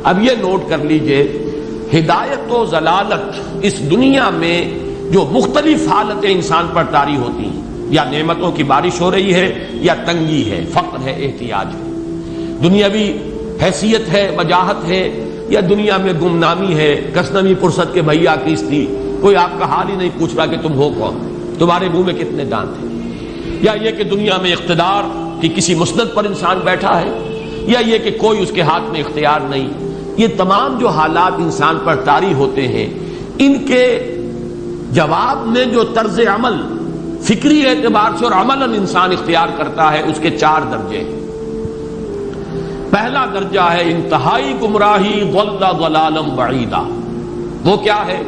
اب یہ نوٹ کر لیجئے، ہدایت و ضلالت اس دنیا میں جو مختلف حالتیں انسان پر طاری ہوتی ہیں، یا نعمتوں کی بارش ہو رہی ہے، یا تنگی ہے، فقر ہے، احتیاج ہے، دنیاوی حیثیت ہے، وجاہت ہے، یا دنیا میں گمنامی ہے، کسنوی پرست کے بھیا کیس تھی، کوئی آپ کا حال ہی نہیں پوچھ رہا کہ تم ہو کون، تمہارے منہ میں کتنے دانت ہیں، یا یہ کہ دنیا میں اقتدار کی کسی مسند پر انسان بیٹھا ہے، یا یہ کہ کوئی اس کے ہاتھ میں اختیار نہیں، یہ تمام جو حالات انسان پر طاری ہوتے ہیں، ان کے جواب میں جو طرز عمل فکری اعتبار سے اور عملاً انسان اختیار کرتا ہے، اس کے 4 درجے ہیں۔ پہلا درجہ ہے انتہائی گمراہی، ضل ضلالا بعیدا۔ وہ کیا ہے؟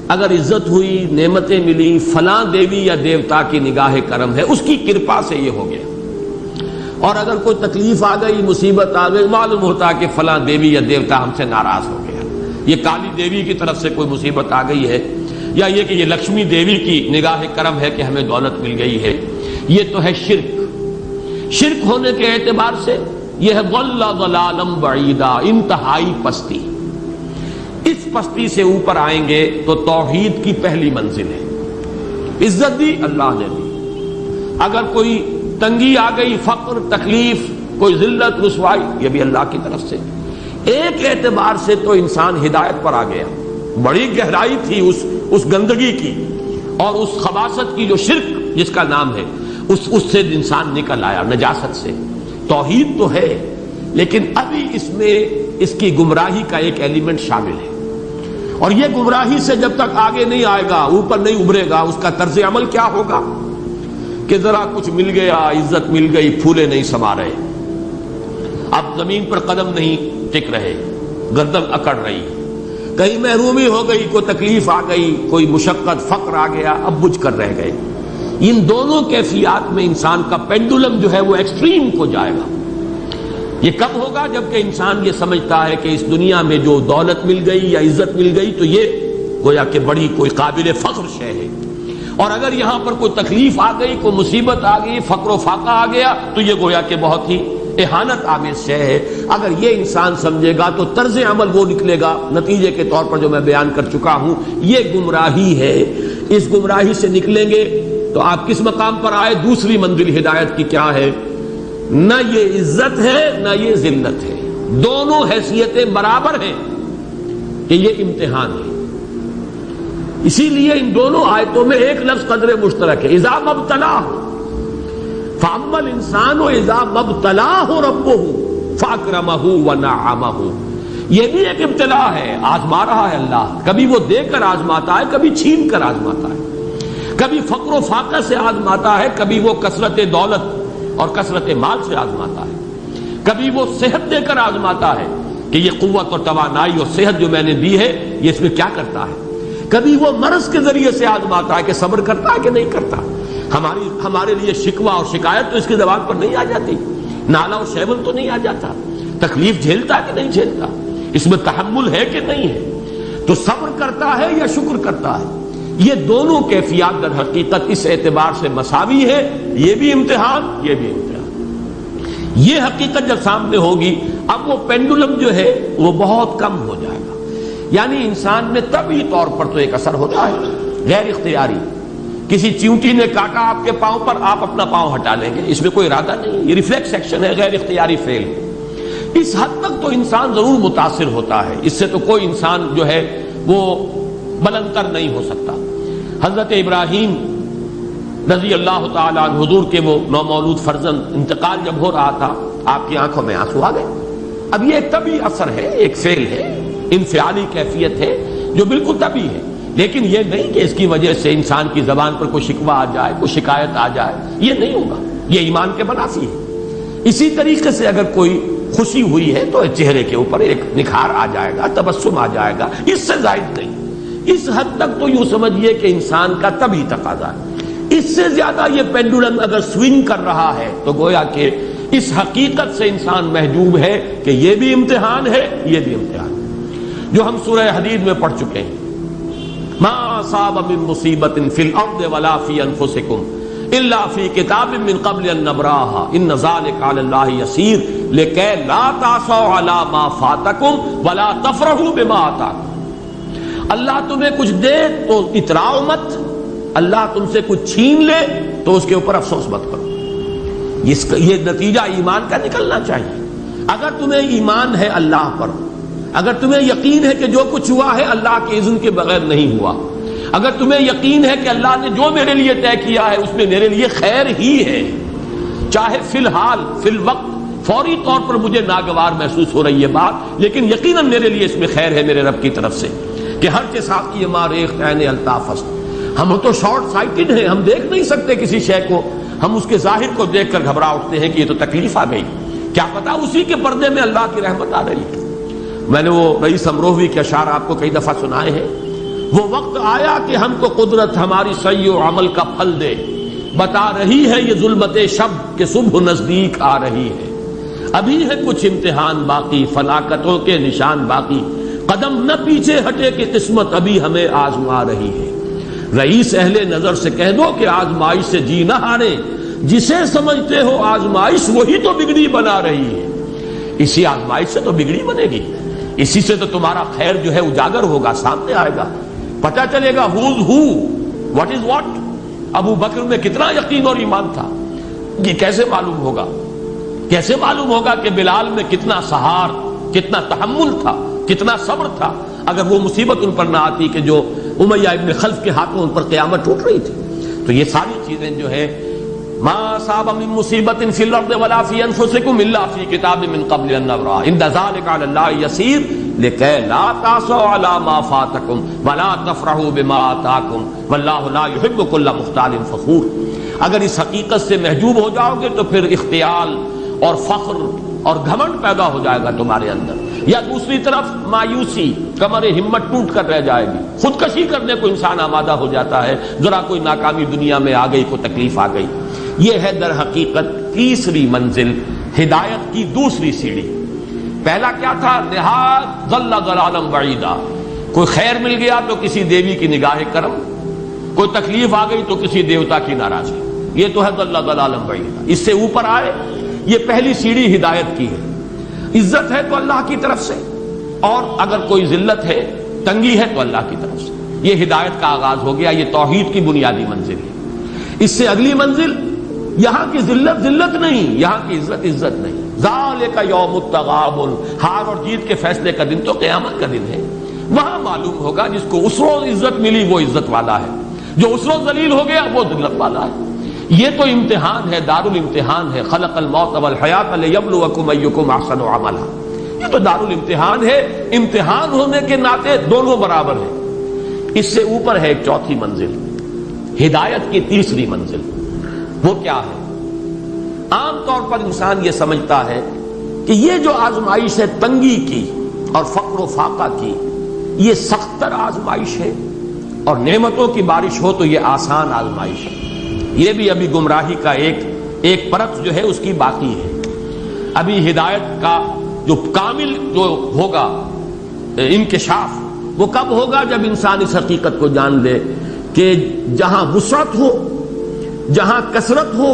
اگر عزت ہوئی، نعمتیں ملی، فلاں دیوی یا دیوتا کی نگاہ کرم ہے، اس کی کرپا سے یہ ہو گیا، اور اگر کوئی تکلیف آ گئی، مصیبت آ گئی، معلوم ہوتا کہ فلاں دیوی یا دیوتا ہم سے ناراض ہو گیا، یہ کالی دیوی کی طرف سے کوئی مصیبت آ گئی ہے، یا یہ کہ یہ لکشمی دیوی کی نگاہ کرم ہے کہ ہمیں دولت مل گئی ہے۔ یہ تو ہے شرک۔ شرک ہونے کے اعتبار سے یہ ہے ضل ضلالا بعیدا، انتہائی پستی۔ اس پستی سے اوپر آئیں گے تو توحید کی پہلی منزل ہے۔ عزت دی اللہ نے دی، اگر کوئی تنگی آ گئی، فقر، تکلیف، کوئی ذلت، رسوائی، یہ بھی اللہ کی طرف سے۔ ایک اعتبار سے تو انسان ہدایت پر آ گیا، بڑی گہرائی تھی اس گندگی کی اور اس خباثت کی جو شرک جس کا نام ہے، اس سے انسان نکل آیا، نجاست سے۔ توحید تو ہے، لیکن ابھی اس میں اس کی گمراہی کا ایک ایلیمنٹ شامل ہے، اور یہ گمراہی سے جب تک آگے نہیں آئے گا، اوپر نہیں ابھرے گا، اس کا طرز عمل کیا ہوگا کہ ذرا کچھ مل گیا، عزت مل گئی، پھولے نہیں سما رہے، اب زمین پر قدم نہیں ٹک رہے، گردن اکڑ رہی، کہیں محرومی ہو گئی، کوئی تکلیف آ گئی، کوئی مشقت، فقر آ گیا، اب بجھ کر رہ گئے۔ ان دونوں کیفیات میں انسان کا پینڈولم جو ہے وہ ایکسٹریم کو جائے گا۔ یہ کب ہوگا؟ جبکہ انسان یہ سمجھتا ہے کہ اس دنیا میں جو دولت مل گئی یا عزت مل گئی تو یہ گویا کہ بڑی کوئی قابل فخر شے ہے، اور اگر یہاں پر کوئی تکلیف آ گئی، کوئی مصیبت آ گئی، فقر و فاقہ آ گیا تو یہ گویا کہ بہت ہی اہانت آمیز شے ہے۔ اگر یہ انسان سمجھے گا تو طرز عمل وہ نکلے گا نتیجے کے طور پر جو میں بیان کر چکا ہوں، یہ گمراہی ہے۔ اس گمراہی سے نکلیں گے تو آپ کس مقام پر آئے؟ دوسری منزل ہدایت کی کیا ہے؟ نہ یہ عزت ہے نہ یہ ذلت ہے، دونوں حیثیتیں برابر ہیں کہ یہ امتحان ہے۔ اسی لیے ان دونوں آیتوں میں ایک لفظ قدر مشترک ہے، اذا مبتلاہ فاما الانسان اذا مبتلاہ ربہ فاکرمہ ونعمہ۔ یہ بھی ایک ابتلا ہے، آزما رہا ہے اللہ، کبھی وہ دے کر آزماتا ہے، کبھی چھین کر آزماتا ہے، کبھی فقر و فاقہ سے آزماتا ہے، کبھی وہ کثرت دولت اور کثرت مال سے آزماتا ہے، کبھی وہ صحت دے کر آزماتا ہے کہ یہ قوت اور توانائی اور صحت جو میں نے دی ہے یہ اس میں کیا کرتا ہے، کبھی وہ مرض کے ذریعے سے آزماتا ہے کہ صبر کرتا ہے کہ نہیں کرتا۔ ہمارے لیے شکوہ اور شکایت تو اس کی زبان پر نہیں آ جاتی، نالا اور شیون تو نہیں آ جاتا، تکلیف جھیلتا ہے کہ نہیں جھیلتا، اس میں تحمل ہے کہ نہیں ہے، تو صبر کرتا ہے یا شکر کرتا ہے۔ یہ دونوں کیفیات در حقیقت اس اعتبار سے مساوی ہے، یہ بھی امتحان، یہ بھی امتحان۔ یہ حقیقت جب سامنے ہوگی، اب وہ پینڈولم جو ہے وہ بہت کم ہو جائے گا، یعنی انسان میں طبعی طور پر تو ایک اثر ہوتا ہے غیر اختیاری، کسی چیونٹی نے کاٹا آپ کے پاؤں پر، آپ اپنا پاؤں ہٹا لیں گے، اس میں کوئی ارادہ نہیں، یہ ریفلیکس ایکشن ہے، غیر اختیاری فعل۔ اس حد تک تو انسان ضرور متاثر ہوتا ہے، اس سے تو کوئی انسان جو ہے وہ بلندتر نہیں ہو سکتا۔ حضرت ابراہیم رضی اللہ تعالیٰ عنہ، حضور کے وہ نومولود فرزند، انتقال جب ہو رہا تھا آپ کی آنکھوں میں آنسو آ گئے۔ اب یہ ایک طبعی اثر ہے، ایک فعل ہے، انفعالی کیفیت ہے جو بالکل طبعی ہے، لیکن یہ نہیں کہ اس کی وجہ سے انسان کی زبان پر کوئی شکوہ آ جائے، کوئی شکایت آ جائے، یہ نہیں ہوگا، یہ ایمان کے منافی ہے۔ اسی طریقے سے اگر کوئی خوشی ہوئی ہے تو چہرے کے اوپر ایک نکھار آ جائے گا، تبسم آ جائے گا، اس سے زائد نہیں۔ اس حد تک تو یوں سمجھیے کہ انسان کا طبعی تقاضا ہے۔ اس سے زیادہ یہ پینڈولم اگر سوئنگ کر رہا ہے تو گویا کہ اس حقیقت سے انسان محجوب ہے کہ یہ بھی امتحان ہے، یہ بھی امتحان ہے، جو ہم سورہ حدید میں پڑھ چکے ہیں۔ ما اصاب من مصیبت فی الارض ولا فی انفسکم الا فی کتاب من قبل ان نبراها ان ذلک علی اللہ یسیر لکی لا تعصوا علی ما فاتکم ولا تفرحوا بما آتاکم۔ اللہ تمہیں کچھ دے تو اتراؤ مت، اللہ تم سے کچھ چھین لے تو اس کے اوپر افسوس مت کرو۔ یہ نتیجہ ایمان کا نکلنا چاہیے۔ اگر تمہیں ایمان ہے اللہ پر، اگر تمہیں یقین ہے کہ جو کچھ ہوا ہے اللہ کے اذن کے بغیر نہیں ہوا، اگر تمہیں یقین ہے کہ اللہ نے جو میرے لیے طے کیا ہے اس میں میرے لیے خیر ہی ہے، چاہے فی الحال فی الوقت فوری طور پر مجھے ناگوار محسوس ہو رہی ہے بات، لیکن یقیناً میرے لیے اس میں خیر ہے میرے رب کی طرف سے، کہ ہر کے ساتھ کی ماریخ عین الطاف است۔ ہم تو شارٹ سائٹڈ ہیں، ہم دیکھ نہیں سکتے کسی شے کو، ہم اس کے ظاہر کو دیکھ کر گھبرا اٹھتے ہیں کہ یہ تو تکلیف آ گئی، کیا پتا اسی کے پردے میں اللہ کی رحمت آ رہی ہے۔ میں نے وہ رئیس امروہوی کے اشعار آپ کو کئی دفعہ سنائے ہیں۔ وہ وقت آیا کہ ہم کو قدرت ہماری سعی و عمل کا پھل دے، بتا رہی ہے یہ ظلمت شب کہ صبح نزدیک آ رہی ہے، ابھی ہے کچھ امتحان باقی، فلاکتوں کے نشان باقی، قدم نہ پیچھے ہٹے کہ قسمت ابھی ہمیں آزما رہی ہے۔ رئیس اہل نظر سے کہہ دو کہ آزمائش سے جی نہ ہارے، جسے سمجھتے ہو آزمائش وہی تو بگڑی بنا رہی ہے۔ اسی آزمائش سے تو بگڑی بنے گی، اسی سے تو تمہارا خیر جو ہے اجاگر ہوگا، سامنے آئے گا، پتہ چلے گا who's who, what is what۔ ابو بکر میں کتنا یقین اور ایمان تھا، یہ کیسے معلوم ہوگا؟ کیسے معلوم ہوگا کہ بلال میں کتنا سہار، کتنا تحمل تھا، کتنا صبر تھا، اگر وہ مصیبت ان پر نہ آتی کہ جو امیہ ابن خلف کے ہاتھوں ان پر قیامت ٹوٹ رہی تھی۔ تو یہ ساری چیزیں جو ہے ما اصاب من مصیبت فی الارض ولا فی انفسکم الا فی کتاب من قبل ان نبرأ ان ذلک علی اللہ یسیر لکی لا تعصوا علی ما فاتکم ولا تفرحوا بما آتاکم واللہ لا یحب کل مختال فخور۔ اگر اس حقیقت سے محجوب ہو جاؤ گے تو پھر اختیال اور فخر اور گھمنڈ پیدا ہو جائے گا تمہارے اندر، یا دوسری طرف مایوسی، کمر ہمت ٹوٹ کر رہ جائے گی، خودکشی کرنے کو انسان آمادہ ہو جاتا ہے، ذرا کوئی ناکامی دنیا میں آ گئی، کوئی تکلیف آ گئی۔ یہ ہے در حقیقت تیسری منزل، ہدایت کی دوسری سیڑھی۔ پہلا کیا تھا؟ نہاد ضل ضلالا بعیدا، کوئی خیر مل گیا تو کسی دیوی کی نگاہ کرم، کوئی تکلیف آ گئی تو کسی دیوتا کی ناراضی، یہ تو ہے ضل ضلالا بعیدا۔ اس سے اوپر آئے، یہ پہلی سیڑھی ہدایت کی ہے۔ عزت ہے تو اللہ کی طرف سے، اور اگر کوئی ذلت ہے، تنگی ہے تو اللہ کی طرف سے، یہ ہدایت کا آغاز ہو گیا۔ یہ توحید کی بنیادی منزل ہے۔ اس سے اگلی منزل، یہاں کی ذلت ذلت نہیں، یہاں کی عزت عزت نہیں۔ ذالک یوم التغابن، ہار اور جیت کے فیصلے کا دن تو قیامت کا دن ہے۔ وہاں معلوم ہوگا جس کو اس روز عزت ملی وہ عزت والا ہے، جو اس روز ذلیل ہو گیا وہ ذلت والا ہے۔ یہ تو امتحان ہے، دار الامتحان ہے۔ خلق الموت والحیات لیبلوکم ایکم احسن عملا، یہ تو دار الامتحان ہے۔ امتحان ہونے کے ناطے دونوں برابر ہیں۔ اس سے اوپر ہے ایک چوتھی منزل، ہدایت کی تیسری منزل۔ وہ کیا ہے؟ عام طور پر انسان یہ سمجھتا ہے کہ یہ جو آزمائش ہے تنگی کی اور فقر و فاقہ کی، یہ سخت تر آزمائش ہے، اور نعمتوں کی بارش ہو تو یہ آسان آزمائش ہے۔ یہ بھی ابھی گمراہی کا ایک پرت جو ہے اس کی باقی ہے۔ ابھی ہدایت کا جو کامل جو ہوگا انکشاف، وہ کب ہوگا؟ جب انسان اس حقیقت کو جان لے کہ جہاں وسعت ہو، جہاں کثرت ہو،